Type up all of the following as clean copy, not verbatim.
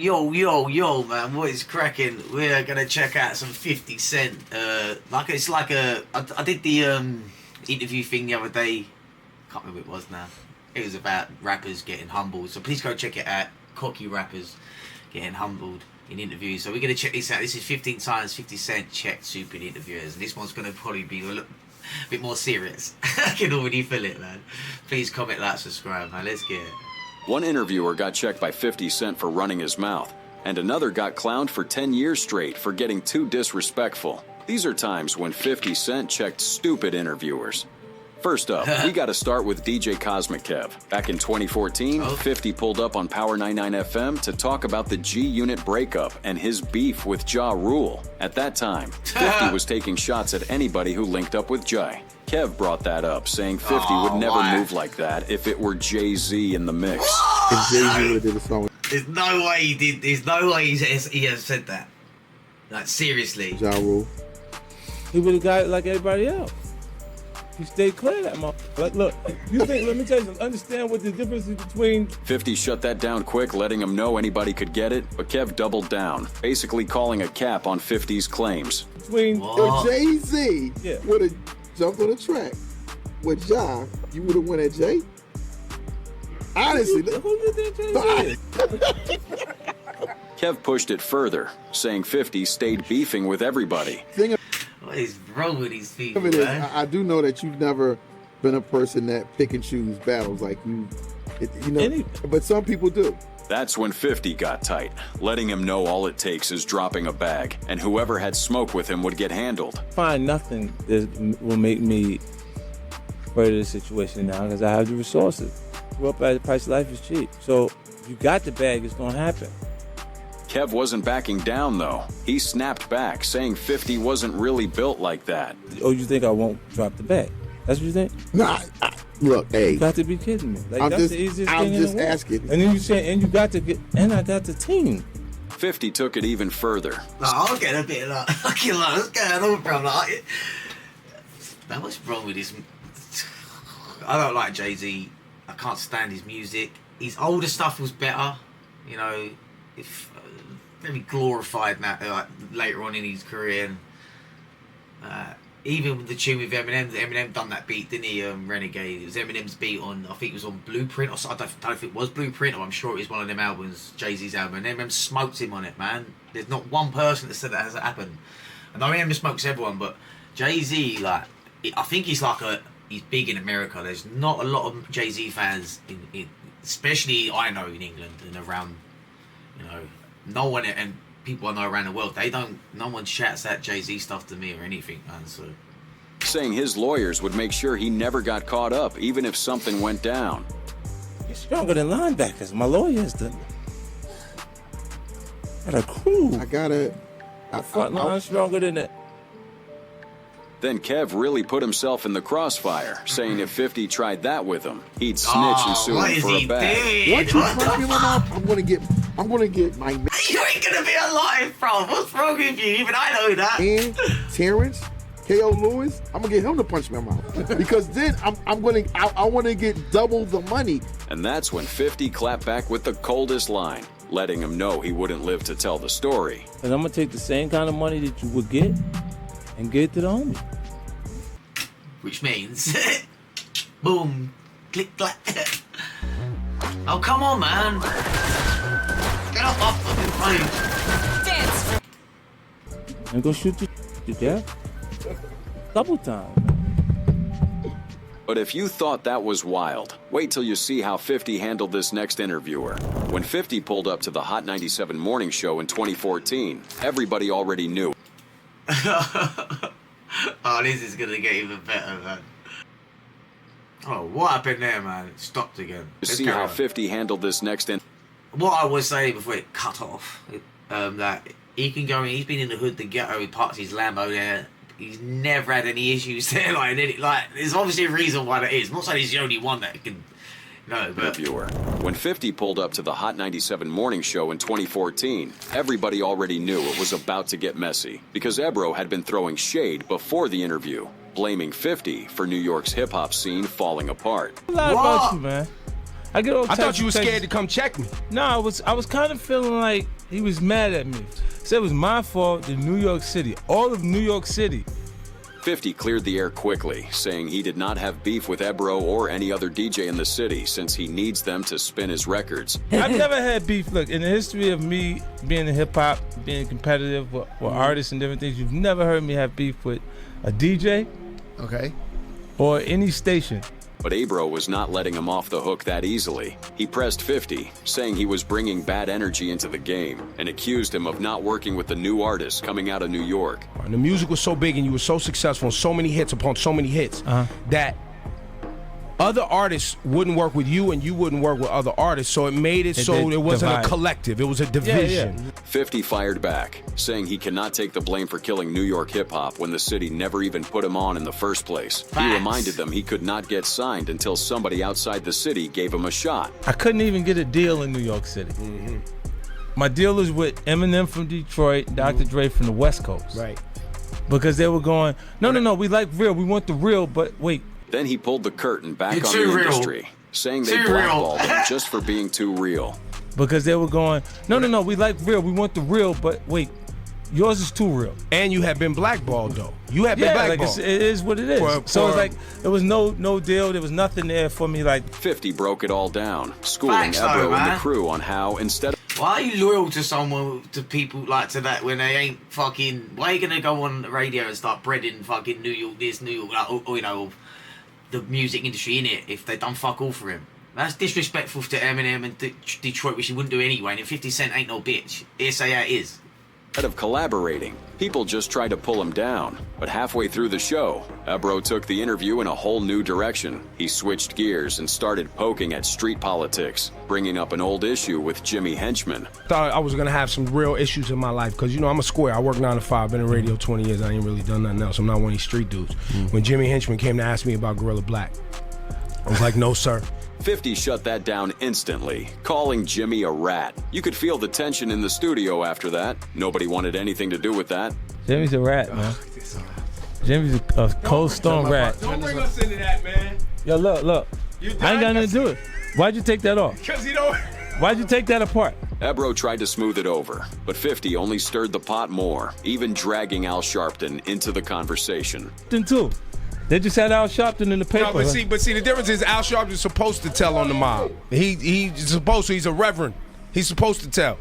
Yo, man, what is cracking? We're gonna check out some 50 Cent. I did the interview thing the other day. Can't remember what it was now. It was about rappers getting humbled. So please go check it out. Cocky rappers getting humbled in interviews. So we're gonna check this out. This is 15 times 50 Cent checked stupid interviewers. And this one's gonna probably be a bit more serious. I can already feel it, man. Please comment, like, subscribe, man. Let's get it. One interviewer got checked by 50 Cent for running his mouth, and another got clowned for 10 years straight for getting too disrespectful. These are times when 50 Cent checked stupid interviewers. First up, we got to start with DJ Cosmic Kev. Back in 2014, 50 pulled up on Power 99 FM to talk about the G-Unit breakup and his beef with Ja Rule. At that time, 50 was taking shots at anybody who linked up with Jay. Kev brought that up, saying 50 would never move like that if it were Jay-Z in the mix. If Jay-Z would have did a song. There's no way he did. There's no way he has said that. Like, seriously. Ja Rule. He would have got it like everybody else. He stayed clear of that motherfucker. Like, look, you think, let me tell you something, understand what the difference is between... 50 shut that down quick, letting him know anybody could get it, but Kev doubled down, basically calling a cap on 50's claims. Between... If Jay-Z would have jumped on the track with Ja, you would have went at Jay? Honestly. Who you think Jay-Z is? Kev pushed it further, saying 50 stayed beefing with everybody. What is wrong with these people, man? I do know that you've never been a person that pick and choose battles like you know, but some people do. That's when 50 got tight, letting him know all it takes is dropping a bag, and whoever had smoke with him would get handled. Find nothing that will make me afraid of the situation now because I have the resources. Grew up at the price of life is cheap. So if you got the bag, it's going to happen. Kev wasn't backing down, though. He snapped back, saying 50 wasn't really built like that. Oh, you think I won't drop the bag? That's what you think? Nah, look, hey. You got to be kidding me. Like, that's the easiest thing I'm in the just world. asking. And then you say, and you got to get, and I got the team. 50 took it even further. I'll get a bit like, fucking like, what's going on, bro? Like, man, what's wrong with this? I don't like Jay-Z. I can't stand his music. His older stuff was better, you know. Very glorified now, like later on in his career. And, even with the tune with Eminem done that beat, didn't he? Renegade. It was Eminem's beat on, I think it was on Blueprint, or I don't know if it was Blueprint, or I'm sure it was one of them albums, Jay-Z's album. And Eminem smoked him on it, man. There's not one person that said that has happened. I know Eminem smokes everyone, but Jay-Z, like, I think he's big in America. There's not a lot of Jay-Z fans in especially I know in England and around, you know. No one, and people I know around the world, no one shouts at Jay-Z stuff to me or anything, man, so. Saying his lawyers would make sure he never got caught up, even if something went down. You're stronger than linebackers. My lawyers done. Got a crew. I front line stronger than that. Then Kev really put himself in the crossfire, saying if 50 tried that with him, he'd snitch and sue him for a bag. Once you punch me in my mouth, I'm gonna get my. You ain't gonna be alive, bro. What's wrong with you? Even I know that. And Terrence, K.O. Lewis, I'm gonna get him to punch me in my mouth because then I want to get double the money. And that's when 50 clapped back with the coldest line, letting him know he wouldn't live to tell the story. And I'm gonna take the same kind of money that you would get and get it to the homie. Which means, boom, click, clack. Oh, come on, man. Get off my fucking plane. Dance. And go shoot your death. Double time. But if you thought that was wild, wait till you see how 50 handled this next interviewer. When 50 pulled up to the Hot 97 morning show in 2014, everybody already knew. Oh, this is gonna get even better, man. Oh, what happened there, man? It stopped again. See how 50 handled this next What I was saying before it cut off, that he can go in, he's been in the hood, the ghetto, he parks his Lambo there. He's never had any issues there. Like, there's obviously a reason why that is. I'm not saying he's the only one that can. No, but interviewer. When 50 pulled up to the Hot 97 morning show in 2014, everybody already knew it was about to get messy because Ebro had been throwing shade before the interview, blaming 50 for New York's hip-hop scene falling apart. A lot about you, man. I get all I thought you were texts. scared to come check me. No, I was kind of feeling like he was mad at me. Said it was my fault in New York City, all of New York City. 50 cleared the air quickly, saying he did not have beef with Ebro or any other DJ in the city since he needs them to spin his records. I've never had beef. Look, in the history of me being in hip-hop, being competitive with artists and different things, you've never heard me have beef with a DJ or any station. But Ebro was not letting him off the hook that easily. He pressed 50, saying he was bringing bad energy into the game, and accused him of not working with the new artists coming out of New York. And the music was so big and you were so successful and so many hits upon so many hits that other artists wouldn't work with you and you wouldn't work with other artists, so it made it so it wasn't a collective, it was a division. Yeah. 50 fired back, saying he cannot take the blame for killing New York hip-hop when the city never even put him on in the first place. He reminded them he could not get signed until somebody outside the city gave him a shot. I couldn't even get a deal in New York City. My deal was with Eminem from Detroit, Dr. Dre from the West Coast. Right. Because they were going, no, we like real, we want the real, but wait. Then he pulled the curtain back You're on too the real. industry, saying they Too blackballed real. him just for being too real. Because they were going, no, we like real, we want the real, but wait, yours is too real. And you have been blackballed though. You have been blackballed. Like it is what it is. So it's like there was no deal, there was nothing there for me. Like 50 broke it all down, schooling Facts, Ebro though, and the man. crew on how, instead of Why are you loyal to someone, to people like to that when they ain't fucking? Why are you gonna go on the radio and start breading fucking New York this, New York that, or, you know, the music industry in it if they done fuck all for him? That's disrespectful to Eminem and Detroit, which he wouldn't do anyway. And 50 Cent ain't no bitch. It's how it is. collaborating, people just tried to pull him down. But halfway through the show, Ebro took the interview in a whole new direction. He switched gears and started poking at street politics, bringing up an old issue with Jimmy Henchman. Thought I was gonna have some real issues in my life because, you know, I'm a square. I work 9 to 5, been in radio 20 years. I ain't really done nothing else. I'm not one of these street dudes. When Jimmy Henchman came to ask me about Gorilla Black, I was like, no, sir. 50 shut that down instantly, calling Jimmy a rat. You could feel the tension in the studio after that. Nobody wanted anything to do with that. Jimmy's a rat, man. Jimmy's a cold stone rat. Don't bring us into that, man. Yo, look. I ain't got nothing to do with it. Why'd you take that off? Because you don't. Why'd you take that apart? Ebro tried to smooth it over, but 50 only stirred the pot more, even dragging Al Sharpton into the conversation. Then too. They just had Al Sharpton in the paper. No, but see, the difference is Al Sharpton's supposed to tell on the mob. He's supposed to. He's a reverend. He's supposed to tell.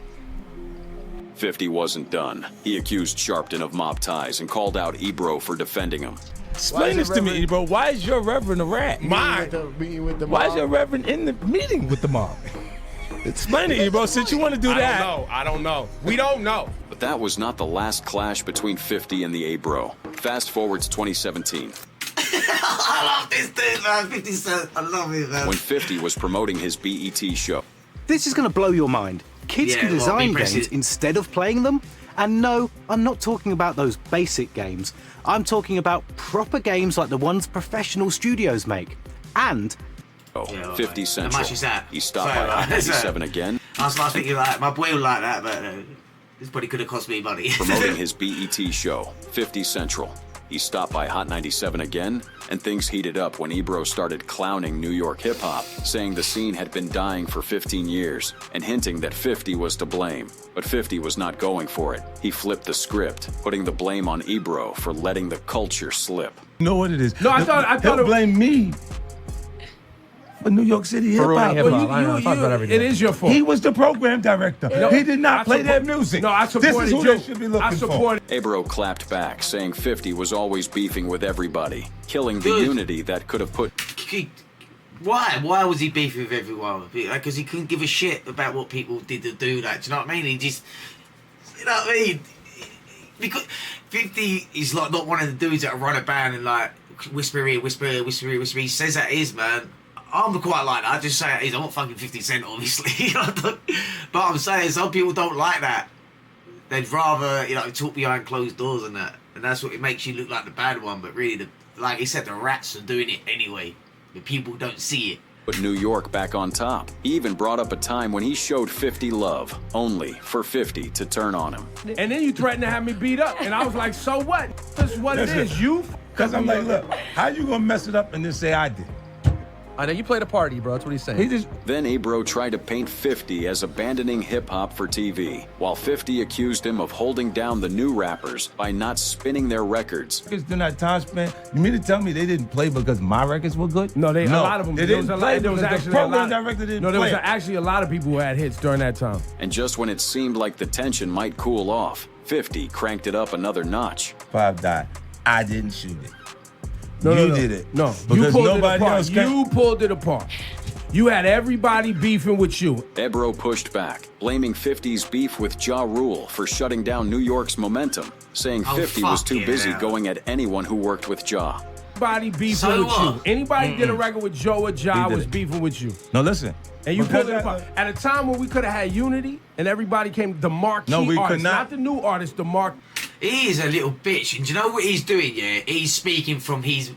50 wasn't done. He accused Sharpton of mob ties and called out Ebro for defending him. Explain this to me, Ebro. Why is your reverend a rat? Mine. Why is your reverend in the meeting with the mob? Explain it, Ebro, since you want to do that. I don't know. We don't know. But that was not the last clash between 50 and the Ebro. Fast forward to 2017. I love this dude, man. 50 Cent. I love it, man. When 50 was promoting his BET show. This is going to blow your mind. Kids can design games instead of playing them. And no, I'm not talking about those basic games. I'm talking about proper games like the ones professional studios make. And 50 Central. How much is that? He stopped by Hot 97 again. I was thinking, like, my boy would like that, but this probably could have cost me money. Promoting his BET show, 50 Central. He stopped by Hot 97 again, and things heated up when Ebro started clowning New York hip-hop, saying the scene had been dying for 15 years, and hinting that 50 was to blame. But 50 was not going for it. He flipped the script, putting the blame on Ebro for letting the culture slip. You know what it is? No, I thought He'll blame me for New York City hip-hop. It is your fault. He was the program director. He did not play their music. No, I supported This is who you. they should be looking I supported. Ebro clapped back, saying 50 was always beefing with everybody, killing the unity that could have put... Why? Why was he beefing with everyone? Because he couldn't give a shit about what people did to do that. Do you know what I mean? He just... You know what I mean? Because 50 is like not one of the dudes that run a band and like whisper here, whisper here, whisper here, whisper here. He says that is, man. I'm quite like that. I just say it is. I'm not fucking 50 Cent, obviously. But I'm saying some people don't like that. They'd rather, you know, talk behind closed doors and that. And that's what it makes you look like the bad one. But really, like he said, the rats are doing it anyway. But people don't see it. Put New York back on top. He even brought up a time when he showed 50 love, only for 50 to turn on him. And then you threatened to have me beat up. And I was like, so what? This is what it is. You? Because I'm like, look, how you going to mess it up and then say I did? I know you played a party, bro. That's what he's saying. Then Ebro tried to paint 50 as abandoning hip-hop for TV, while 50 accused him of holding down the new rappers by not spinning their records. During that time span, you mean to tell me they didn't play because my records were good? No, a lot of them. They didn't play because the program director didn't play. No, there was actually a lot of people who had hits during that time. And just when it seemed like the tension might cool off, 50 cranked it up another notch. 5 died. I didn't shoot it. No, you did it. No, because you pulled nobody it apart. else You pulled it apart. You had everybody beefing with you. Ebro pushed back, blaming 50's beef with Ja Rule for shutting down New York's momentum, saying 50 was too busy going at anyone who worked with Ja. Anybody beefing with you. Anybody did a record with Joe or Ja was beefing with you. No, listen. And you pulled it apart. At a time when we could have had unity and everybody came, the marquee artist, could not the new artist, the mark. He is a little bitch, and do you know what he's doing, yeah? He's speaking from his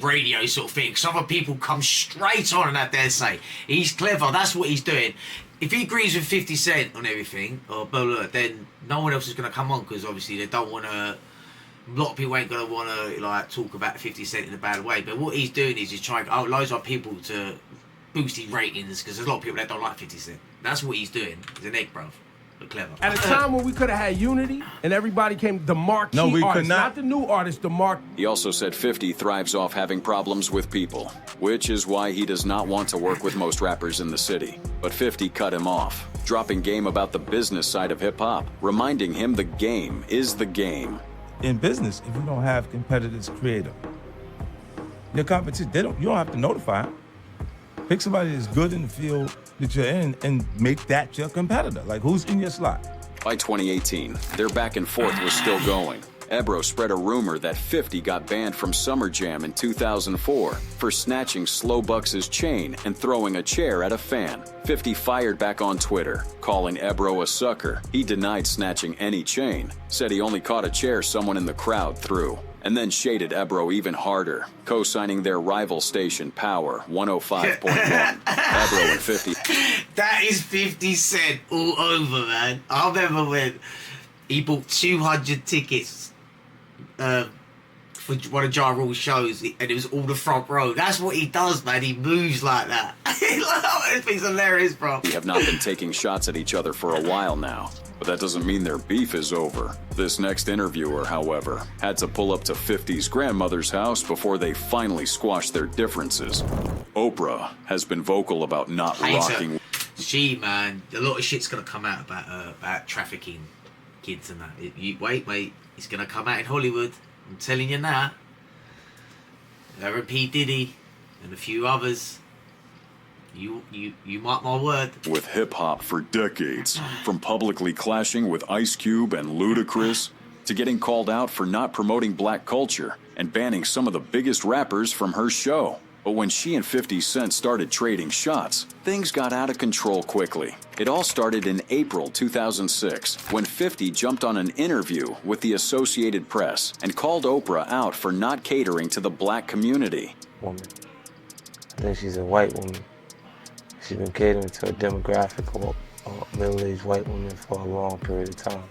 radio sort of thing, because other people come straight on and have their say. He's clever, that's what he's doing. If he agrees with 50 Cent on everything, or blah, blah, then no one else is going to come on, because obviously they don't want to... A lot of people ain't going to want to like talk about 50 Cent in a bad way, but what he's doing is he's trying loads of people to boost his ratings, because there's a lot of people that don't like 50 Cent. That's what he's doing. He's an egg, bruv. But clever. At a time when we could have had unity and everybody came, the marquee artist, could not the new artist, the mark. He also said 50 thrives off having problems with people, which is why he does not want to work with most rappers in the city. But 50 cut him off, dropping game about the business side of hip-hop, reminding him the game is the game. In business, if you don't have competitors creative, your competition, you don't have to notify them. Pick somebody that's good in the field that you're in and make that your competitor. Like, who's in your slot? By 2018, their back and forth was still going. Ebro spread a rumor that 50 got banned from Summer Jam in 2004 for snatching Slow Bucks' chain and throwing a chair at a fan. 50 fired back on Twitter, calling Ebro a sucker. He denied snatching any chain, said he only caught a chair someone in the crowd threw, and then shaded Ebro even harder, co-signing their rival station Power 105.1. Ebro and 50. That is 50 Cent all over, man. I remember when he bought 200 tickets for one of Ja Rule's shows, and it was all the front row. That's what he does, man. He moves like that. It's hilarious, bro. We have not been taking shots at each other for a while now, but that doesn't mean their beef is over. This next interviewer, however, had to pull up to 50's grandmother's house before they finally squashed their differences. Oprah has been vocal about not rocking. Man, a lot of shit's gonna come out about trafficking kids and that. Wait, mate. It's gonna come out in Hollywood. I'm telling you now. Her and P. Diddy and a few others. You mark my word. With hip-hop for decades, from publicly clashing with Ice Cube and Ludacris, to getting called out for not promoting black culture and banning some of the biggest rappers from her show. But when she and 50 Cent started trading shots, things got out of control quickly. It all started in April 2006, when 50 jumped on an interview with the Associated Press and called Oprah out for not catering to the black community. Woman. I think she's a white woman. She's been catering to a demographic of middle-aged white women for a long period of time.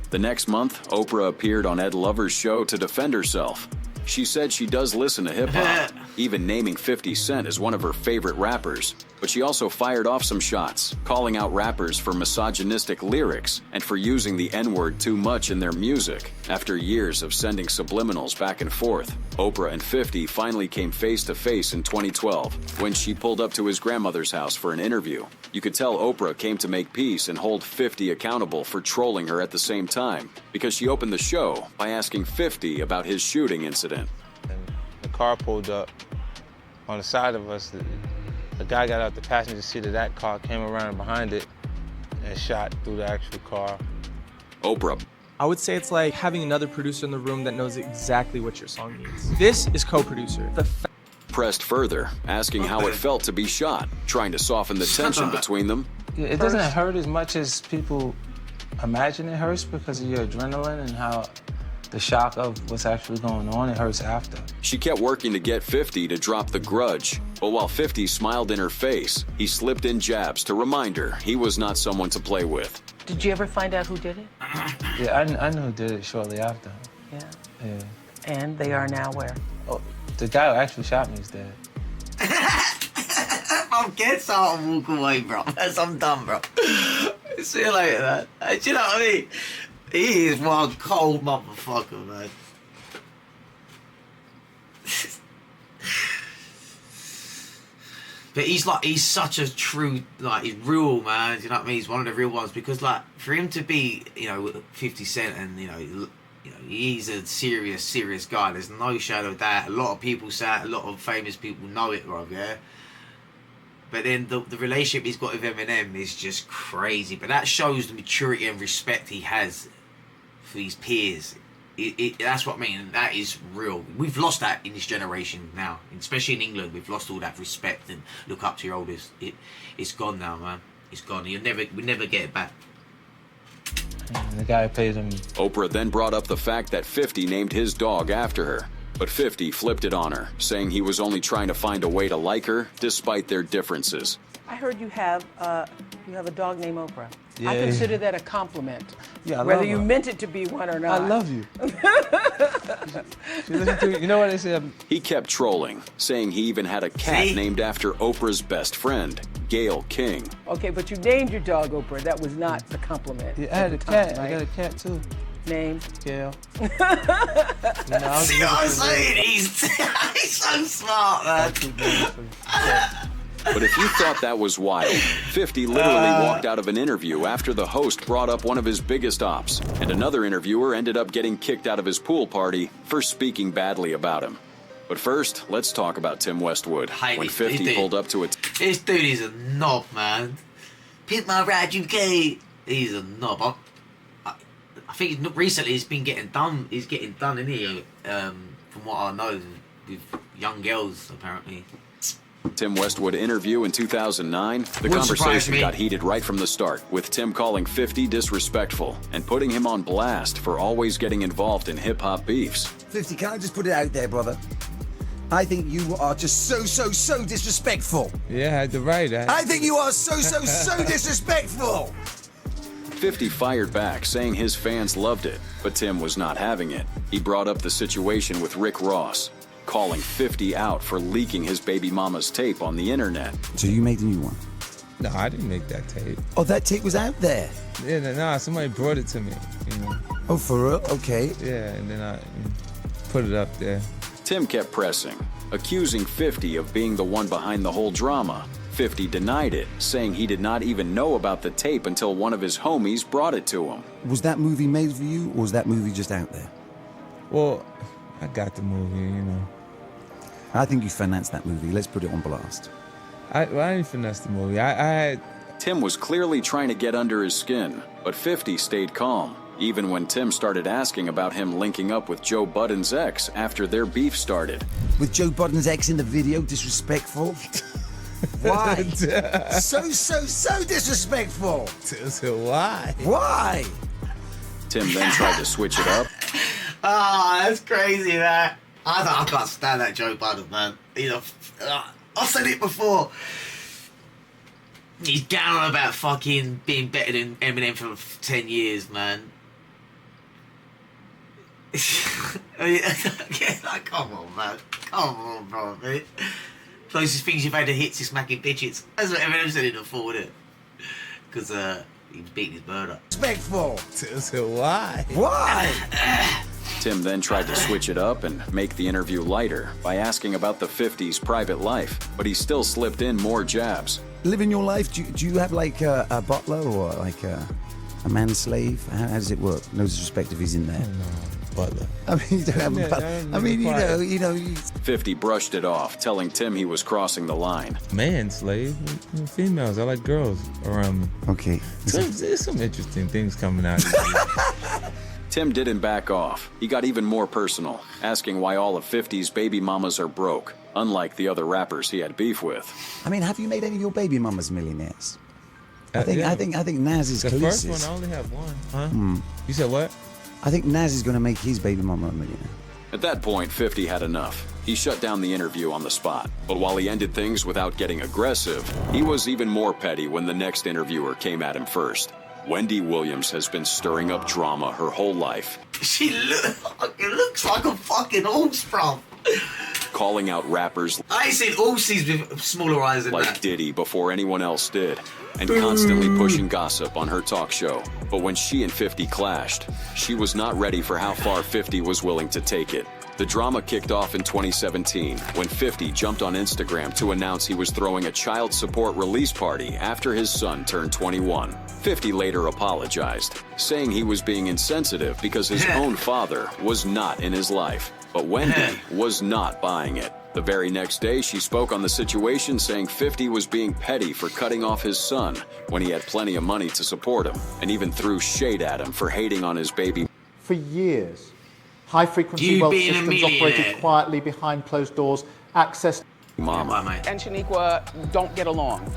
The next month, Oprah appeared on Ed Lover's show to defend herself. She said she does listen to hip-hop, even naming 50 Cent as one of her favorite rappers. But she also fired off some shots, calling out rappers for misogynistic lyrics and for using the N-word too much in their music. After years of sending subliminals back and forth, Oprah and 50 finally came face-to-face in 2012 when she pulled up to his grandmother's house for an interview. You could tell Oprah came to make peace and hold 50 accountable for trolling her at the same time, because she opened the show by asking 50 about his shooting incident. And the car pulled up on the side of us. The guy got out the passenger seat of that car, came around behind it, and shot through the actual car. Oprah. I would say it's like having another producer in the room that knows exactly what your song needs. This is co-producer. Pressed further, asking how it felt to be shot, trying to soften the tension between them. It doesn't hurt as much as people imagine it hurts because of your adrenaline and how the shock of what's actually going on, it hurts after. She kept working to get 50 to drop the grudge, but while 50 smiled in her face, he slipped in jabs to remind her he was not someone to play with. Did you ever find out who did it? Yeah, I knew who did it shortly after. Yeah. Yeah. And they are now where? Oh, the guy who actually shot me is dead. I'm getting out and walk away, bro. I'm done, bro. See you later, man. Do you know what I mean? He is one cold motherfucker, man. But he's such a true, like, he's real, man. Do you know what I mean? He's one of the real ones because, like, for him to be, 50 Cent and, he's a serious guy. There's no shadow of doubt. A lot of people say it. A lot of famous people know it, bro, yeah? But then the relationship he's got with Eminem is just crazy. But that shows the maturity and respect he has for his peers. That's what I mean. That is real. We've lost that in this generation now, especially in England. We've lost all that respect and look up to your elders. It's gone now, man. It's gone. We never get it back. The guy pays him. Oprah then brought up the fact that 50 named his dog after her. But 50 flipped it on her, saying he was only trying to find a way to like her, despite their differences. I heard you have a dog named Oprah. Yeah, I consider that a compliment. Yeah, I whether love you her. meant it to be one or not. I love you. You know what they say? He kept trolling, saying he even had a cat named after Oprah's best friend, Gayle King. Okay, but you named your dog Oprah. That was not a compliment. Yeah, I had a cat. Right? I got a cat too. Name? Gayle. See what I'm saying? He's so smart, man. But if you thought that was wild, 50 literally walked out of an interview after the host brought up one of his biggest ops, and another interviewer ended up getting kicked out of his pool party for speaking badly about him. But first, let's talk about Tim Westwood. When 50 pulled up to it. This dude is a knob, man. Pimp my ride, UK. He's a knob. I think recently he's been getting done. He's getting done in here, from what I know, with young girls apparently. Tim Westwood interview in 2009, the conversation got heated right from the start, with Tim calling 50 disrespectful and putting him on blast for always getting involved in hip-hop beefs. 50, can I just put it out there, brother? I think you are just so disrespectful. Yeah, I had to write that. I think you are so disrespectful. 50 fired back, saying his fans loved it, but Tim was not having it. He brought up the situation with Rick Ross, calling 50 out for leaking his baby mama's tape on the internet. So you made a new one? No, I didn't make that tape. Oh, that tape was out there? Yeah, no, somebody brought it to me, Oh, for real? Okay. Yeah, and then I put it up there. Tim kept pressing, accusing 50 of being the one behind the whole drama. 50 denied it, saying he did not even know about the tape until one of his homies brought it to him. Was that movie made for you, or was that movie just out there? Well, I got the movie, I think you financed that movie. Let's put it on blast. I didn't finesse the movie. I had... Tim was clearly trying to get under his skin, but 50 stayed calm, even when Tim started asking about him linking up with Joe Budden's ex after their beef started. With Joe Budden's ex in the video, disrespectful? Why? so disrespectful. Why? Why? Tim then tried to switch it up. That's crazy, man. I can't stand that Joe Budden, man. I've said it before. He's down on about fucking being better than Eminem for 10 years, man. Come on, man. Come on, bro, man. Closest things you've had to hits is smacking bitches. That's what Eminem said in the forward, it? Because he beat his bird up. Respectful. Why? Why? Tim then tried to switch it up and make the interview lighter by asking about the 50's private life, but he still slipped in more jabs. Living your life, do you have like a butler or like a manslave? How does it work? No disrespect if he's in there. Butler. I mean, you don't have a butler. I mean, you know. 50 brushed it off, telling Tim he was crossing the line. Man, slave. Females. I like girls around me. Okay. There's some interesting things coming out. Tim didn't back off. He got even more personal, asking why all of 50's baby mamas are broke, unlike the other rappers he had beef with. I mean, have you made any of your baby mamas millionaires? I think Nas is the Khaleesi's. first one, I only have one. Huh? You said what? I think Nas is going to make his baby mama a millionaire. At that point, 50 had enough. He shut down the interview on the spot. But while he ended things without getting aggressive, he was even more petty when the next interviewer came at him first. Wendy Williams has been stirring up drama her whole life. She looks like a fucking horse, bro. calling out rappers I ain't seen all seasons with smaller eyes than like that. Diddy before anyone else did, and constantly pushing gossip on her talk show. But when she and 50 clashed, she was not ready for how far 50 was willing to take it. The drama kicked off in 2017 when 50 jumped on Instagram to announce he was throwing a child support release party after his son turned 21. 50 later apologized, saying he was being insensitive because his own father was not in his life. But Wendy was not buying it. The very next day, she spoke on the situation, saying 50 was being petty for cutting off his son when he had plenty of money to support him, and even threw shade at him for hating on his baby. For years, high-frequency wealth systems operated quietly behind closed doors, access... Mama. And Shaniqua don't get along.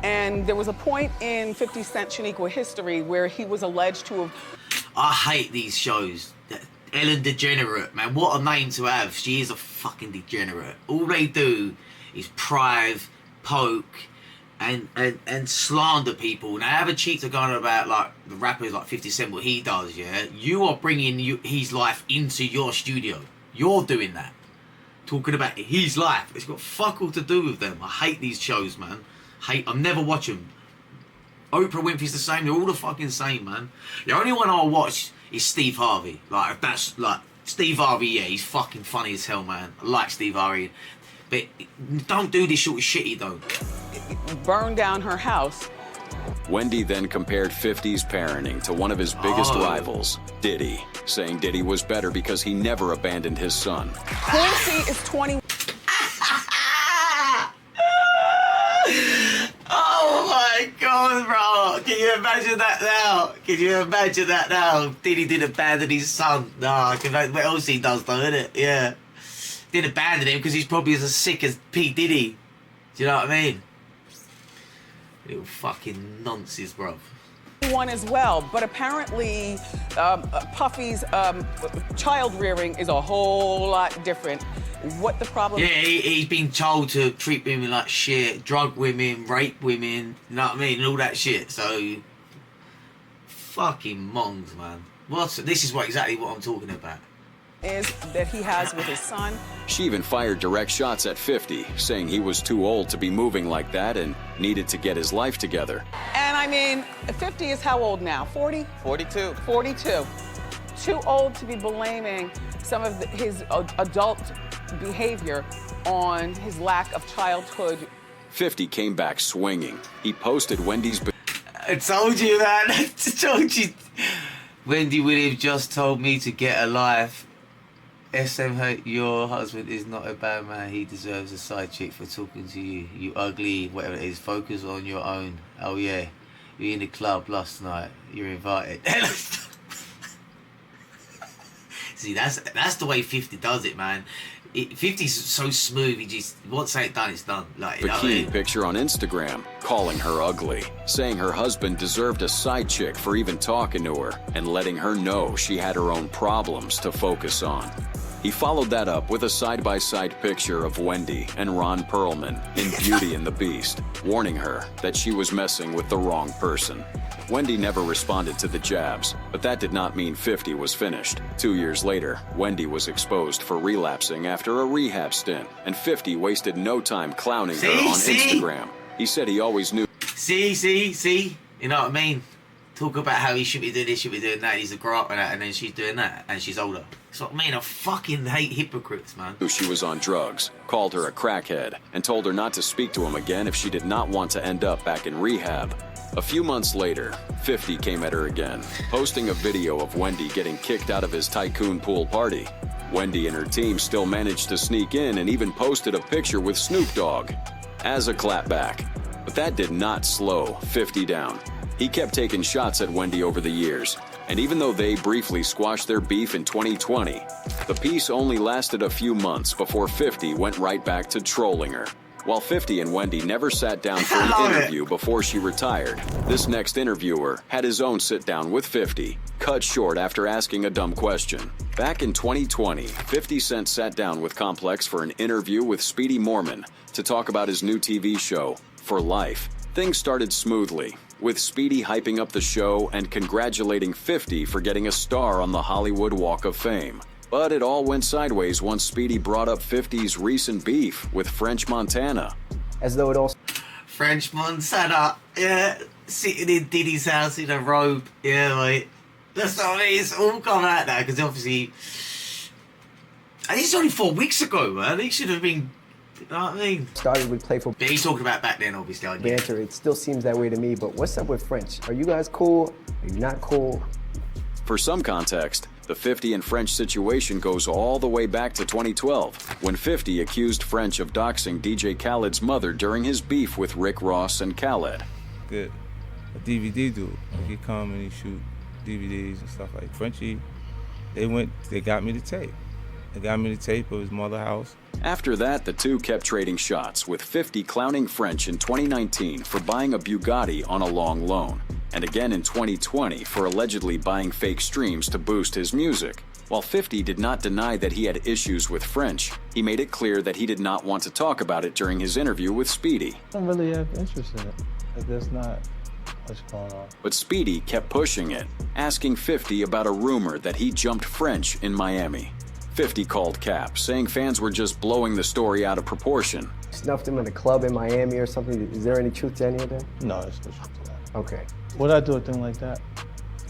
And there was a point in 50 Cent Shaniqua history where he was alleged to have... I hate these shows. Ellen DeGenerate, man, what a name to have. She is a fucking degenerate. All they do is prive, poke, and slander people. Now, have a cheek to go on about like the rappers like 50 Cent, what he does, yeah? You are bringing his life into your studio. You're doing that. Talking about his life. It's got fuck all to do with them. I hate these shows, man. I'll never watch them. Oprah Winfrey's the same. They're all the fucking same, man. The only one I'll watch is Steve Harvey. Like, if that's like Steve Harvey, yeah, he's fucking funny as hell, man. I like Steve Harvey. But don't do this sort of shit, he don't. Burn down her house. Wendy then compared 50's parenting to one of his biggest rivals, Diddy, saying Diddy was better because he never abandoned his son. Quincy is 20. Oh my God, bro. Can you imagine that now? Can you imagine that now? Diddy did abandon his son. Nah, what else he does though, innit? Yeah. Didn't abandon him because he's probably as sick as P. Diddy. Do you know what I mean? Little fucking nonsense, bro. One as well, but apparently Puffy's child rearing is a whole lot different. What the problem? Yeah, he's been told to treat women like shit, drug women, rape women, you know what I mean, and all that shit. So, fucking mongs, man. This is exactly what I'm talking about. Is that he has with his son. She even fired direct shots at 50, saying he was too old to be moving like that and needed to get his life together. And I mean, 50 is how old now? 40? 42. 42. Too old to be blaming some of his adult behavior on his lack of childhood. 50 came back swinging. He posted Wendy's... I told you, man. I told you. Wendy Williams just told me to get a life. SMH, your husband is not a bad man. He deserves a side chick for talking to you. You ugly, whatever it is. Focus on your own. Oh, yeah. You're in the club last night. You're invited. See, that's the way 50 does it, man. 50's so smooth. He just, once it's done, it's done. Like, you know what I mean? Picture on Instagram, calling her ugly, saying her husband deserved a side chick for even talking to her, and letting her know she had her own problems to focus on. He followed that up with a side-by-side picture of Wendy and Ron Perlman in Beauty and the Beast, warning her that she was messing with the wrong person. Wendy never responded to the jabs, but that did not mean 50 was finished. 2 years later, Wendy was exposed for relapsing after a rehab stint, and 50 wasted no time clowning her on Instagram. He said he always knew. See? You know what I mean? Talk about how he should be doing this, should be doing that, he's a grow up and that, and then she's doing that, and she's older. That's what I mean, I fucking hate hypocrites, man. She was on drugs, called her a crackhead, and told her not to speak to him again if she did not want to end up back in rehab. A few months later, 50 came at her again, posting a video of Wendy getting kicked out of his tycoon pool party. Wendy and her team still managed to sneak in and even posted a picture with Snoop Dogg as a clapback. But that did not slow 50 down. He kept taking shots at Wendy over the years, and even though they briefly squashed their beef in 2020, the peace only lasted a few months before 50 went right back to trolling her. While 50 and Wendy never sat down for an interview before she retired, this next interviewer had his own sit-down with 50, cut short after asking a dumb question. Back in 2020, 50 Cent sat down with Complex for an interview with Speedy Morman to talk about his new TV show, For Life. Things started smoothly, with Speedy hyping up the show and congratulating 50 for getting a star on the Hollywood Walk of Fame. But it all went sideways once Speedy brought up 50's recent beef with French Montana. As though it all... French Montana, yeah, sitting in Diddy's house in a robe, yeah, mate. That's what I mean, it's all come out now, because obviously... And it's only 4 weeks ago, man. He should have been... You know what I mean? Started with playful... But he's talking about back then, obviously. Banter, it still seems that way to me, but what's up with French? Are you guys cool? Are you not cool? For some context, the 50 and French situation goes all the way back to 2012, when 50 accused French of doxing DJ Khaled's mother during his beef with Rick Ross and Khaled. Good. A DVD dude. Like he come and he shoot DVDs and stuff like Frenchie. They got me the tape. They got me the tape of his mother's house. After that, the two kept trading shots, with 50 clowning French in 2019 for buying a Bugatti on a long loan, and again in 2020 for allegedly buying fake streams to boost his music. While 50 did not deny that he had issues with French, he made it clear that he did not want to talk about it during his interview with Speedy. I don't really have interest in it. Like, that's not what's going on. But Speedy kept pushing it, asking 50 about a rumor that he jumped French in Miami. 50 called cap, saying fans were just blowing the story out of proportion. Snuffed him in a club in Miami or something. Is there any truth to any of that? No, there's no truth to that. Okay. Would I do a thing like that?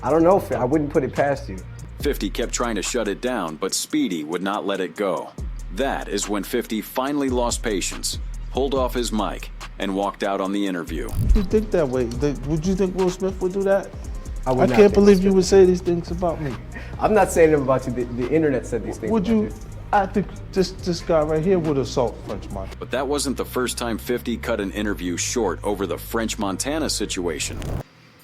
I don't know, I wouldn't put it past you. 50 kept trying to shut it down, but Speedy would not let it go. That is when 50 finally lost patience, pulled off his mic, and walked out on the interview. You think that way? Would you think Will Smith would do that? I can't believe you would say these things about me. I'm not saying them about you. The internet said these things would about you? I think this guy right here would assault French Montana. But that wasn't the first time 50 cut an interview short over the French Montana situation.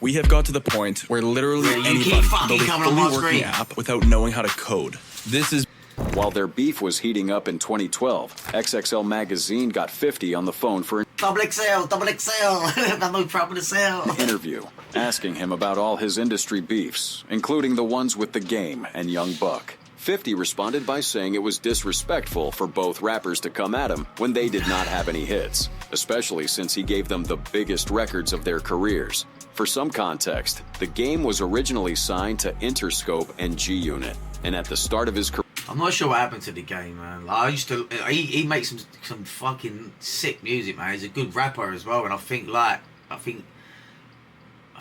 We have got to the point where literally anybody can build a fully working app without knowing how to code. This is... While their beef was heating up in 2012, XXL Magazine got 50 on the phone for an Double XL, got no problem to sell. interview, asking him about all his industry beefs, including the ones with The Game and Young Buck. 50 responded by saying it was disrespectful for both rappers to come at him when they did not have any hits, especially since he gave them the biggest records of their careers. For some context, The Game was originally signed to Interscope and G-Unit, and at the start of his career... I'm not sure what happened to The Game, man. Like, I used to... He makes some fucking sick music, man. He's a good rapper as well, and I think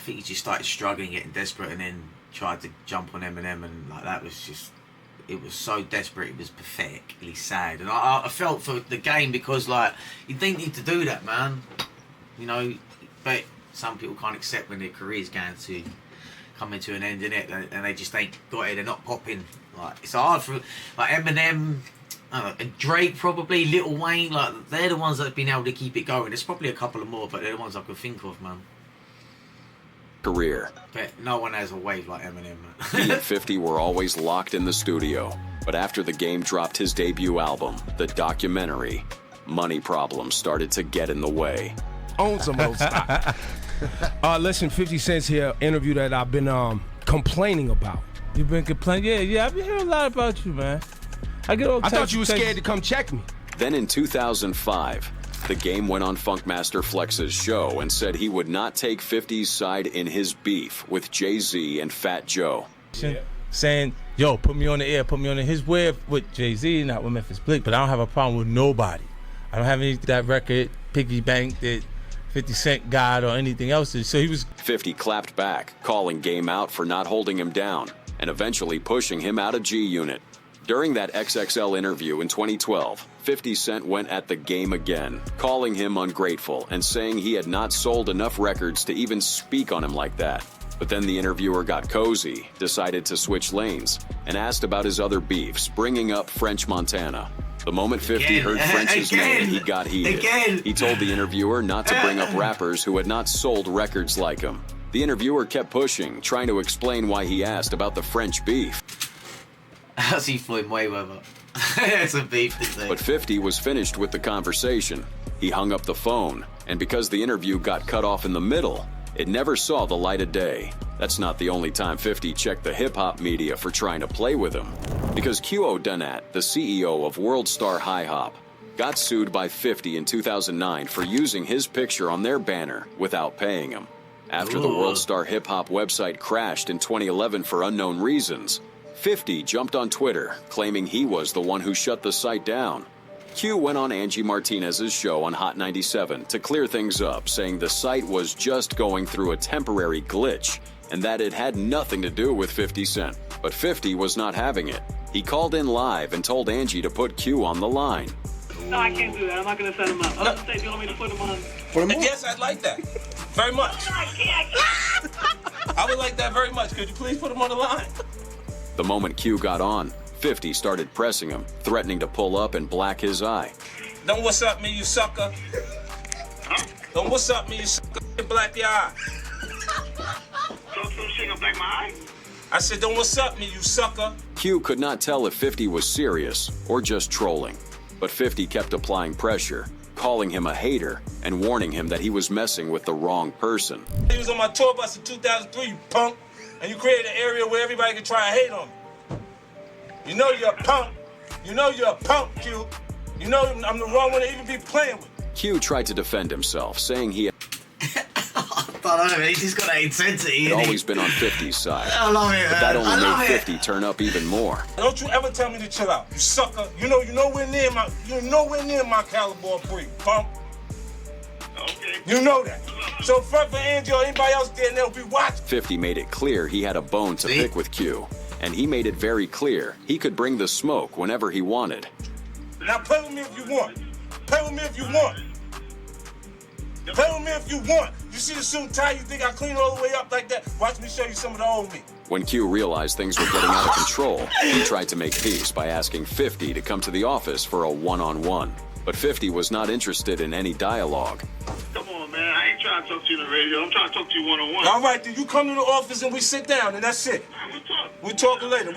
he just started struggling, getting desperate, and then tried to jump on Eminem, and like that was just... It was so desperate, it was pathetically sad. And I felt for The Game because, like, you didn't need to do that, man. You know, but some people can't accept when their career's going to come into an end, innit? And they just ain't got it, they're not popping. Like, it's hard for, like, Eminem, and Drake probably, Lil Wayne, like, they're the ones that have been able to keep it going. There's probably a couple of more, but they're the ones I could think of, man. Career. But no one has a wave like Eminem, man. He and 50 were always locked in the studio. But after The Game dropped his debut album, the documentary, money problems started to get in the way. Own some of those stock. Listen, 50 Cent's here, interview that I've been complaining about. You've been complaining? Yeah, I've been hearing a lot about you, man. I thought you were scared to come check me. Then in 2005, The Game went on Funkmaster Flex's show and said he would not take 50's side in his beef with Jay-Z and Fat Joe. Yeah. Saying, yo, put me on the air, put me on the his way with Jay-Z, not with Memphis Bleak, but I don't have a problem with nobody. I don't have any that record, Piggy Bank, that 50 Cent got or anything else. So he was... 50 clapped back, calling Game out for not holding him down, and eventually pushing him out of G-Unit. During that XXL interview in 2012, 50 Cent went at The Game again, calling him ungrateful and saying he had not sold enough records to even speak on him like that. But then the interviewer got cozy, decided to switch lanes, and asked about his other beefs, bringing up French Montana. The moment 50 heard French's name, he got heated. He told the interviewer not to bring up rappers who had not sold records like him. The interviewer kept pushing, trying to explain why he asked about the French beef. How's he Floyd Mayweather? It's a beef to say. But 50 was finished with the conversation. He hung up the phone, and because the interview got cut off in the middle, it never saw the light of day. That's not the only time 50 checked the hip-hop media for trying to play with him. Because Q.O. Donat, the CEO of WorldStar High Hop, got sued by 50 in 2009 for using his picture on their banner without paying him. After the WorldStar hip-hop website crashed in 2011 for unknown reasons, 50 jumped on Twitter, claiming he was the one who shut the site down. Q went on Angie Martinez's show on Hot 97 to clear things up, saying the site was just going through a temporary glitch and that it had nothing to do with 50 Cent. But 50 was not having it. He called in live and told Angie to put Q on the line. No, I can't do that. I'm not going to set him up. I was going to say, do you want me to put him on? Yes, I'd like that. Very much. I would like that very much. Could you please put him on the line? The moment Q got on, 50 started pressing him, threatening to pull up and black his eye. Don't what's up me, you sucker. Don't what's up me, you sucker. Black your eye. Black my eye? I said, don't what's up me, you sucker. Q could not tell if 50 was serious or just trolling, but 50 kept applying pressure, calling him a hater and warning him that he was messing with the wrong person. He was on my tour bus in 2003, you punk, and you created an area where everybody could try and hate on me. You know you're a punk. You know you're a punk, Q. You know I'm the wrong one to even be playing with. Q tried to defend himself, saying he had he's just got that intensity. Had always been on 50's side. I love it, but that only made it. 50 turn up even more. Don't you ever tell me to chill out, you sucker. You're nowhere near my caliber of breed, punk. Okay. You know that. So front for Angie or anybody else there, they'll be watching. 50 made it clear he had a bone to pick with Q, and he made it very clear he could bring the smoke whenever he wanted. Now play with me if you want. Play with me if you want. Play with me if you want. You see the suit and tie, you think I clean all the way up like that? Watch me show you some of the old me. When Q realized things were getting out of control, he tried to make peace by asking 50 to come to the office for a one-on-one. But 50 was not interested in any dialogue. Come on, man. I ain't trying to talk to you on the radio. I'm trying to talk to you one-on-one. All right, then you come to the office and we sit down, and that's it. We'll talk later.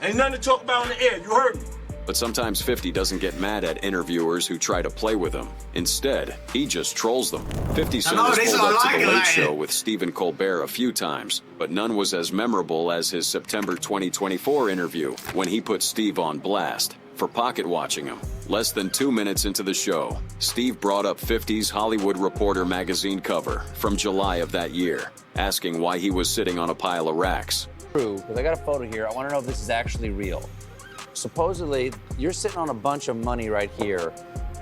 Ain't nothing to talk about on the air. You heard me. But sometimes 50 doesn't get mad at interviewers who try to play with him. Instead, he just trolls them. 50 Cent has pulled up to The Late Show with Stephen Colbert a few times, but none was as memorable as his September 2024 interview when he put Steve on blast for pocket watching him. Less than 2 minutes into the show, Steve brought up 50's Hollywood Reporter magazine cover from July of that year, asking why he was sitting on a pile of racks. True, because I got a photo here. I want to know if this is actually real. Supposedly, you're sitting on a bunch of money right here.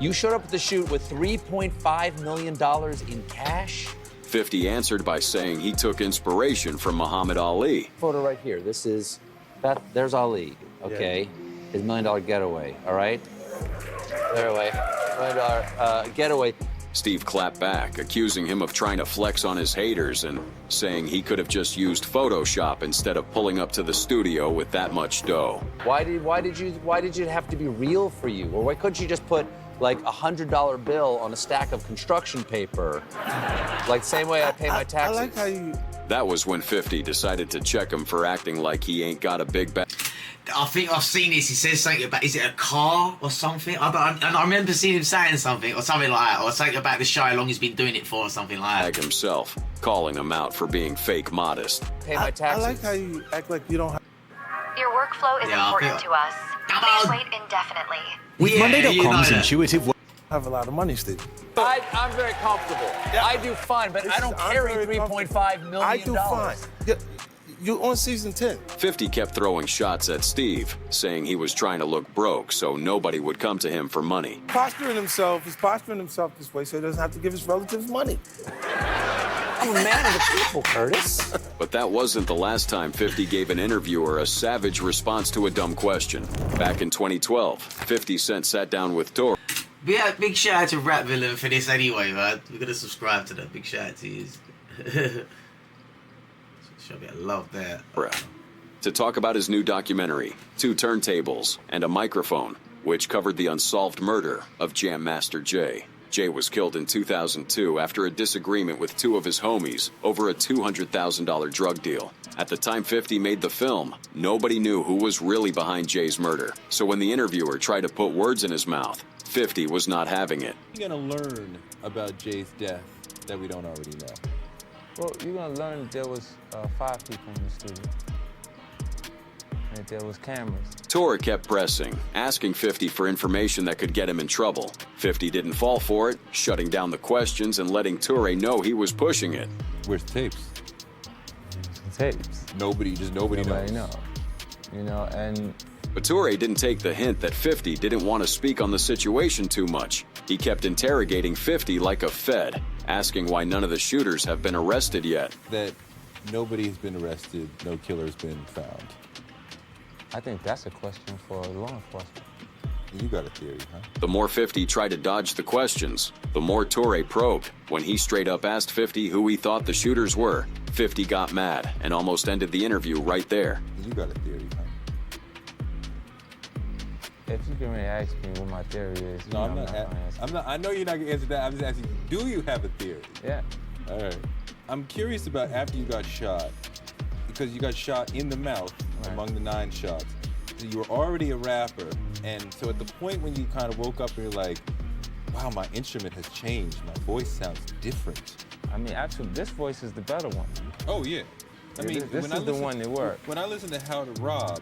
You showed up at the shoot with $3.5 million in cash? 50 answered by saying he took inspiration from Muhammad Ali. Photo right here. There's Ali, okay? Yeah. His $1 million getaway, all right? Getaway, $1 million getaway. Steve clapped back, accusing him of trying to flex on his haters and saying he could have just used Photoshop instead of pulling up to the studio with that much dough. Why did it have to be real for you? Or why couldn't you just put like a $100 bill on a stack of construction paper? Like the same way I pay my taxes. I like how you... That was when 50 decided to check him for acting like he ain't got a big bag. I think I've seen this. He says something about, is it a car or something? I remember seeing him saying something or something like that, or something about the show, how long he's been doing it for, or something like that. Himself, calling him out for being fake modest. Pay my taxes. I like how you act like you don't have... Your workflow is important to us. Please wait indefinitely. Monday.com's intuitive... have a lot of money, Steve. I'm very comfortable. Yeah. I do fine, but I don't carry $3.5 million. I do fine. You're on season 10. 50 kept throwing shots at Steve, saying he was trying to look broke so nobody would come to him for money. He's posturing himself this way so he doesn't have to give his relatives money. I'm a man of the people, Curtis. But that wasn't the last time 50 gave an interviewer a savage response to a dumb question. Back in 2012, 50 Cent sat down with Tor. Yeah, big shout out to Rap Villain for this anyway, man. We're gonna subscribe to that. Big shout out to you. Show me a love there. To talk about his new documentary, 2 turntables and a microphone, which covered the unsolved murder of Jam Master Jay. Jay was killed in 2002 after a disagreement with 2 of his homies over a $200,000 drug deal. At the time 50 made the film, nobody knew who was really behind Jay's murder. So when the interviewer tried to put words in his mouth, 50 was not having it. You're gonna learn about Jay's death that we don't already know. Well, you're gonna learn that there was 5 people in the studio. And that there was cameras. Tor kept pressing, asking 50 for information that could get him in trouble. 50 didn't fall for it, shutting down the questions and letting Toure know he was pushing it. Where's the tapes? Tapes. Nobody knows. You know, and But Toure didn't take the hint that 50 didn't want to speak on the situation too much. He kept interrogating 50 like a fed, asking why none of the shooters have been arrested yet. that nobody's been arrested, no killer's been found. I think that's a question for law enforcement. You got a theory, huh? The more 50 tried to dodge the questions, the more Toure probed. When he straight up asked 50 who he thought the shooters were, 50 got mad and almost ended the interview right there. You got a theory, huh? If you can really ask me what my theory is, No, you know, I'm not. I know you're not gonna answer that. I'm just asking you, do you have a theory? Yeah. All right. I'm curious about after you got shot, because you got shot in the mouth among the 9 shots. So you were already a rapper, and so at the point when you kind of woke up and you're like, wow, my instrument has changed. My voice sounds different. I mean, actually, this voice is the better one. Oh, yeah. I Yeah, mean, this when is I the listen, one that worked. When I listen to How to Rob,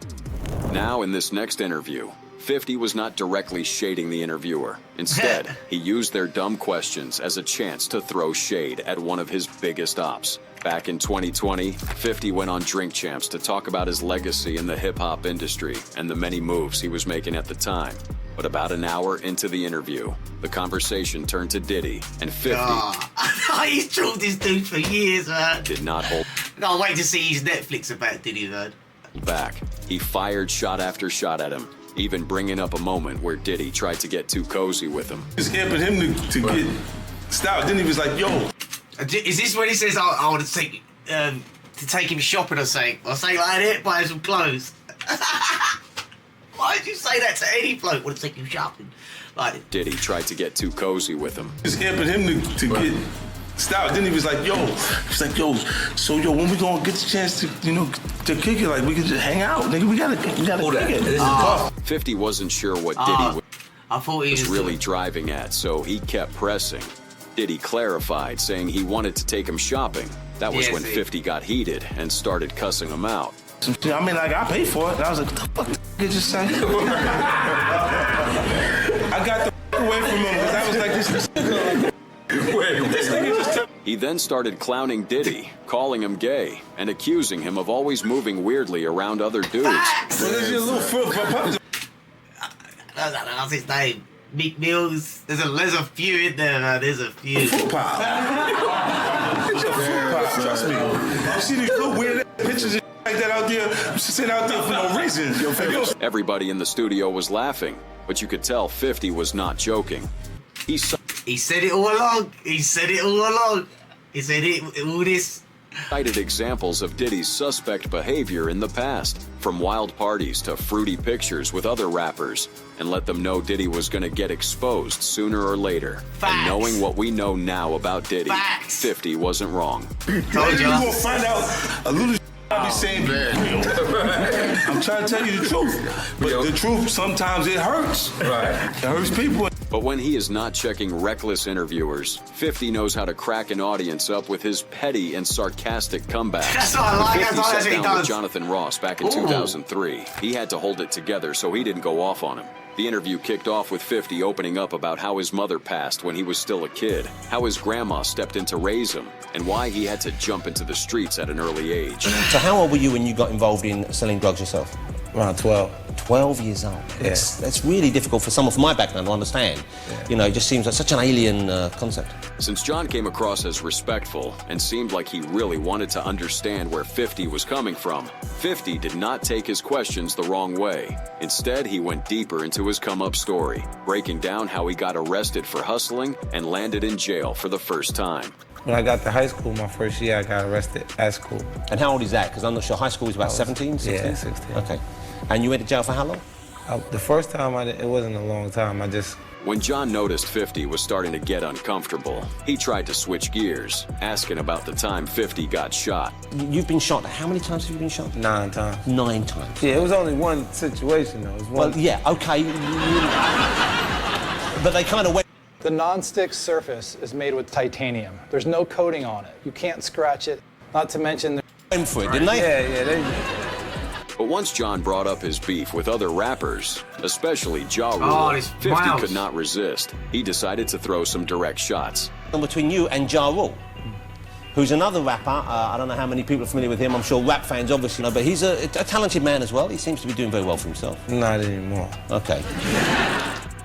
Now, in this next interview, 50 was not directly shading the interviewer. Instead, he used their dumb questions as a chance to throw shade at one of his biggest ops. Back in 2020, 50 went on Drink Champs to talk about his legacy in the hip-hop industry and the many moves he was making at the time. But about an hour into the interview, the conversation turned to Diddy, and 50 He's trolled this dude for years, man. did not hold I can't wait to see his Netflix about Diddy, man. back. He fired shot after shot at him, even bringing up a moment where Diddy tried to get too cozy with him. Just hampering him to get stopped. Then he was like, yo. Is this when he says, I want to take him shopping or something? Or say like that, buy some clothes. Why did you say that to any bloke? Want to take him shopping? Like, Diddy tried to get too cozy with him. Just hampering him to get stopped. Then he was like, yo. He's like, yo, so yo, when we gonna get the chance to, to kick it? Like, we can just hang out. Nigga, we gotta kick it. 50 wasn't sure what Diddy I thought he was really driving at, so he kept pressing. Diddy clarified, saying he wanted to take him shopping. That was when 50 got heated and started cussing him out. I mean, like, I paid for it. And I was like, what the fuck did you say? I got the away from him because I was like, this nigga just He then started clowning Diddy, calling him gay, and accusing him of always moving weirdly around other dudes. That's his name. Meek Mills. There's a few in there, man. There's a few. Trust me. You see these little weird pictures like that out there, sitting out there for no reason. Everybody in the studio was laughing, but you could tell 50 was not joking. He said it all along. He said it all along. He said all this. Cited examples of Diddy's suspect behavior in the past, from wild parties to fruity pictures with other rappers, and let them know Diddy was going to get exposed sooner or later. And knowing what we know now about Diddy, 50 wasn't wrong. You're gonna find out a little I be saying real. I'm trying to tell you the truth. But the truth, sometimes it hurts. Right. It hurts people. But when he is not checking reckless interviewers, 50 knows how to crack an audience up with his petty and sarcastic comebacks. That's what I like. 50 That's what sat he down does. with Jonathan Ross back in 2003. He had to hold it together so he didn't go off on him. The interview kicked off with 50 opening up about how his mother passed when he was still a kid, how his grandma stepped in to raise him, and why he had to jump into the streets at an early age. So how old were you when you got involved in selling drugs yourself? Around 12. 12 years old. Yeah. That's really difficult for someone from my background to understand. Yeah. It just seems like such an alien concept. Since John came across as respectful and seemed like he really wanted to understand where 50 was coming from, 50 did not take his questions the wrong way. Instead, he went deeper into his come-up story, breaking down how he got arrested for hustling and landed in jail for the first time. When I got to high school, my first year, I got arrested at school. And how old is that? Because I'm not sure. High school is about 17, 16? Yeah, 16. Okay. And you went to jail for how long? The first time, it wasn't a long time. When John noticed 50 was starting to get uncomfortable, he tried to switch gears, asking about the time 50 got shot. You've been shot. How many times have you been shot? 9 times. 9 times. Yeah, it was only one situation, though. It was one. Well, yeah, okay. But they kind of went. The non-stick surface is made with titanium. There's no coating on it. You can't scratch it. Not to mention... Went for it, didn't they? Yeah. But once John brought up his beef with other rappers, especially Ja Rule, 50 could not resist. He decided to throw some direct shots. Between you and Ja Rule. who's another rapper. I don't know how many people are familiar with him. I'm sure rap fans obviously know, but he's a talented man as well. He seems to be doing very well for himself. Not anymore. Okay.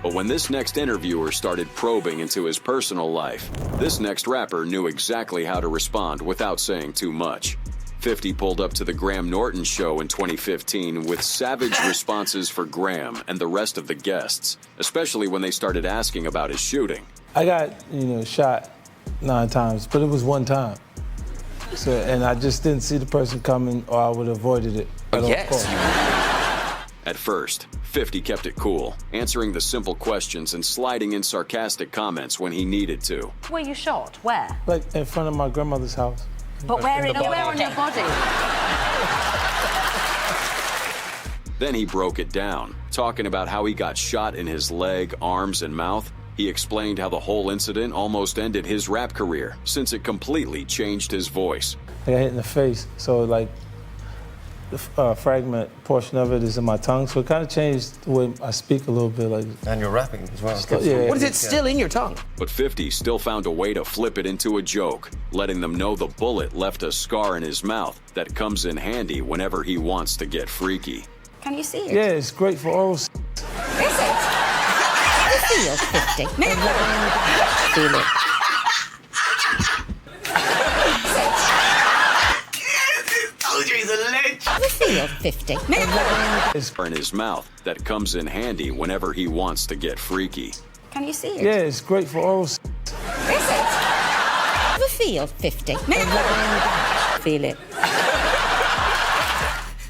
But when this next interviewer started probing into his personal life, this next rapper knew exactly how to respond without saying too much. 50 pulled up to the Graham Norton show in 2015 with savage responses for Graham and the rest of the guests, especially when they started asking about his shooting. I got, shot 9 times, but it was one time. So, and I just didn't see the person coming, or I would have avoided it. At first, 50 kept it cool, answering the simple questions and sliding in sarcastic comments when he needed to. Were you shot? Where? Like in front of my grandmother's house. But where on your body? Then he broke it down, talking about how he got shot in his leg, arms, and mouth. He explained how the whole incident almost ended his rap career, since it completely changed his voice. I got hit in the face, so like the fragment portion of it is in my tongue, so it kind of changed the way I speak a little bit. Like, and you're rapping as well. Yeah. What is it still in your tongue? But 50 still found a way to flip it into a joke, letting them know the bullet left a scar in his mouth that comes in handy whenever he wants to get freaky. Can you see it? Yeah, it's great for oral. Is it? Feel 50. Feel it. He's a ledge. Feel 50. It's in his mouth that comes in handy whenever he wants to get freaky. Can you see it? Yeah, it's great for oral. Is it? Feel 50. Feel it.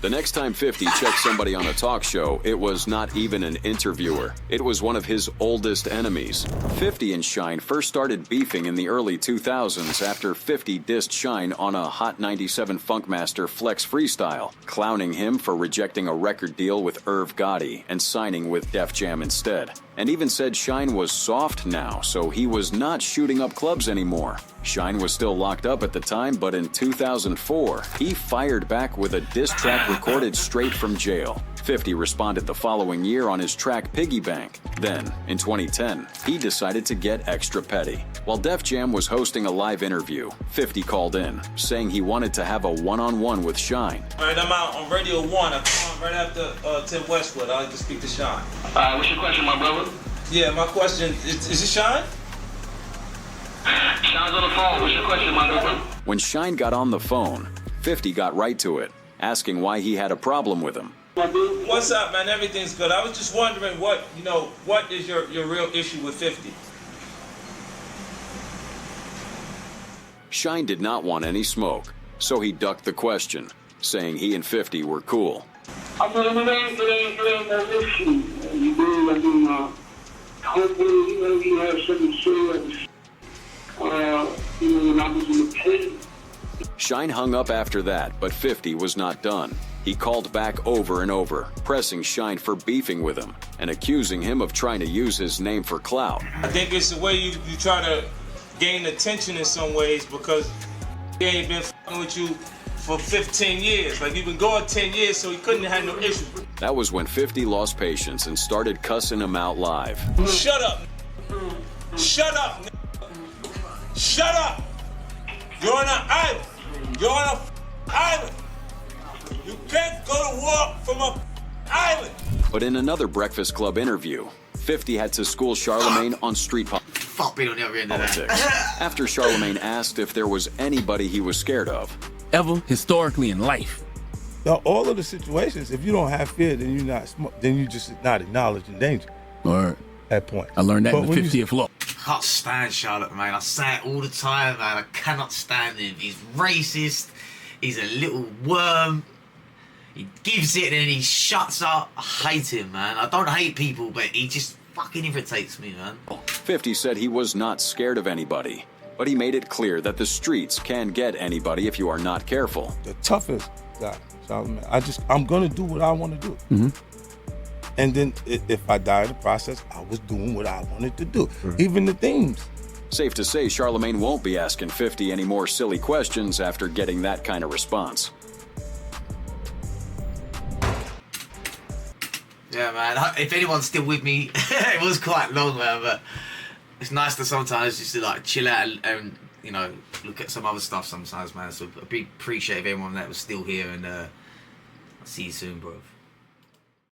The next time 50 checked somebody on a talk show, it was not even an interviewer. It was one of his oldest enemies. 50 and Shine first started beefing in the early 2000s after 50 dissed Shine on a Hot 97 Funkmaster Flex freestyle, clowning him for rejecting a record deal with Irv Gotti and signing with Def Jam instead. And even said Shine was soft now, so he was not shooting up clubs anymore. Shine was still locked up at the time, but in 2004, he fired back with a diss track recorded straight from jail. 50 responded the following year on his track Piggy Bank. Then, in 2010, he decided to get extra petty. While Def Jam was hosting a live interview, 50 called in, saying he wanted to have a one-on-one with Shine. All right, I'm out on Radio 1. I come on right after Tim Westwood. I'd like to speak to Shine. What's your question, my brother? Yeah, my question, is it Shine? Shine's on the phone. What's your question, my brother? When Shine got on the phone, 50 got right to it, asking why he had a problem with him. What's up, man? Everything's good. I was just wondering what is your real issue with 50? Shine did not want any smoke, so he ducked the question, saying he and 50 were cool. I mean, it ain't no issue. You do, hopefully, you have something serious. When I was in the pit. Shine hung up after that, but 50 was not done. He called back over and over, pressing Shine for beefing with him and accusing him of trying to use his name for clout. I think it's the way you try to gain attention in some ways, because he ain't been f***ing with you for 15 years. Like, you've been going 10 years, so he couldn't have had no issue. That was when 50 lost patience and started cussing him out live. Shut up. Shut up. Shut up. You're on an island. You're on an island. You can't go to war from an island. But in another Breakfast Club interview, 50 had to school Charlemagne on street politics. After Charlemagne asked if there was anybody he was scared of. Ever historically in life. Now, all of the situations, if you don't have fear, then you're just not acknowledging danger. All right. That point. I learned that in the 50th law. I can't stand Charlotte, man. I say it all the time, man. I cannot stand him. He's racist. He's a little worm. He gives it and then he shuts up. I hate him, man. I don't hate people, but he just fucking irritates me, man. 50 said he was not scared of anybody, but he made it clear that the streets can get anybody if you are not careful. The toughest guy, Charlemagne. I'm gonna do what I want to do. Mm-hmm. And then if I die in the process, I was doing what I wanted to do. Mm-hmm. Even the themes. Safe to say, Charlemagne won't be asking 50 any more silly questions after getting that kind of response. Yeah, man. If anyone's still with me, it was quite long, man, but it's nice to sometimes just to like chill out and you know, look at some other stuff sometimes, man. So a big appreciate of everyone that was still here, and I'll see you soon, bro.